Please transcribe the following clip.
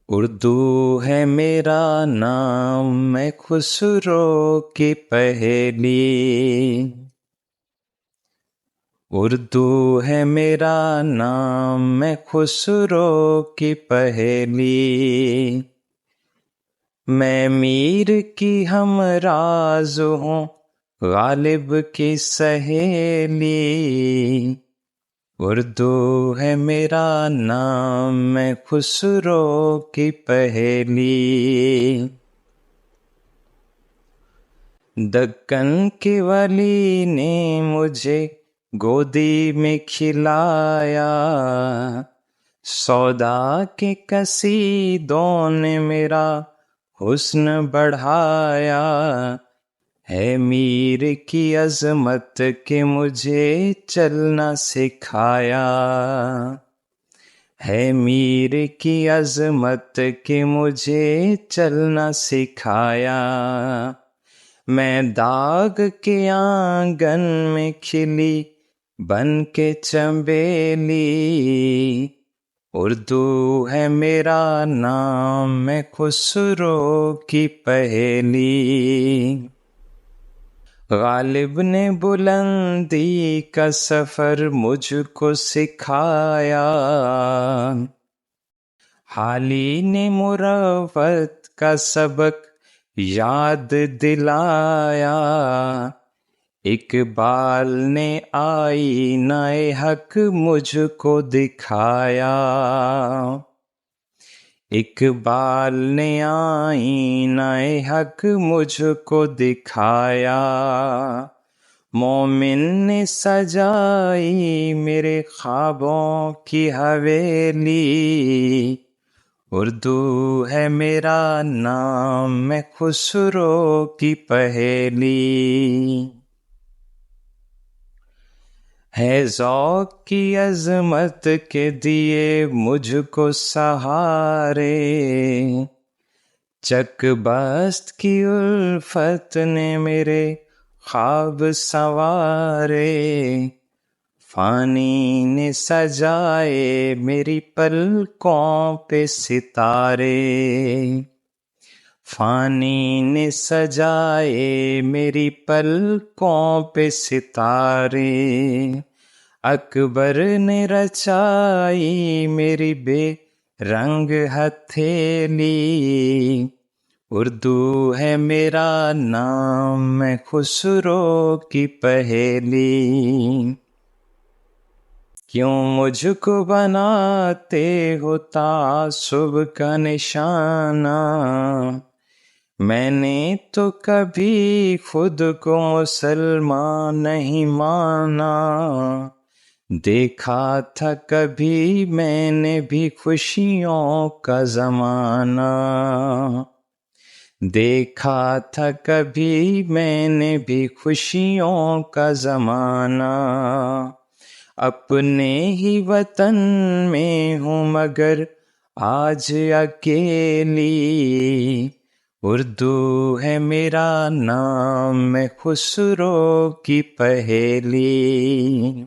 اردو ہے میرا نام، میں خسرو کی پہیلی۔ اردو ہے میرا نام، میں خسرو کی پہیلی۔ میں میر کی ہمراز ہوں، غالب کی سہیلی۔ اردو ہے میرا نام، میں خسرو کی پہیلی۔ دکن کے ولی نے مجھے گودی میں کھلایا، سودا کے قصیدوں نے میرا حسن بڑھایا۔ ہے میر کی عظمت کہ مجھے چلنا سکھایا، ہے میر کی عظمت کہ مجھے چلنا سکھایا۔ میں داغ کے آنگن میں کھلی بن کے چنبیلی۔ اردو ہے میرا نام، میں خسرو کی پہیلی۔ غالب نے بلندی کا سفر مجھ کو سکھایا، حالی نے مروت کا سبق یاد دلایا۔ اقبال نے آئینہ حق مجھ کو دکھایا، اقبال نے آئینہ حق مجھ کو دکھایا۔ مومن نے سجائی میرے خوابوں کی حویلی۔ اردو ہے میرا نام، میں خسرو کی پہیلی۔ ہے ذوق کی عظمت کے دیے مجھ کو سہارے، چک بست کی الفت نے میرے خواب سنوارے۔ فانی نے سجائے میری پلکوں پہ ستارے، فانی نے سجائے میری پلکوں پہ ستارے۔ اکبر نے رچائی میری بے رنگ ہتھیلی۔ اردو ہے میرا نام، میں خسرو کی پہیلی۔ کیوں مجھ کو بناتے ہو تعصب کا نشانہ؟ میں نے تو کبھی خود کو مسلمان نہیں مانا۔ دیکھا تھا کبھی میں نے بھی خوشیوں کا زمانہ، دیکھا تھا کبھی میں نے بھی خوشیوں کا زمانہ۔ اپنے ہی وطن میں ہوں مگر آج اکیلی۔ اردو ہے میرا نام، میں خسرو کی پہیلی۔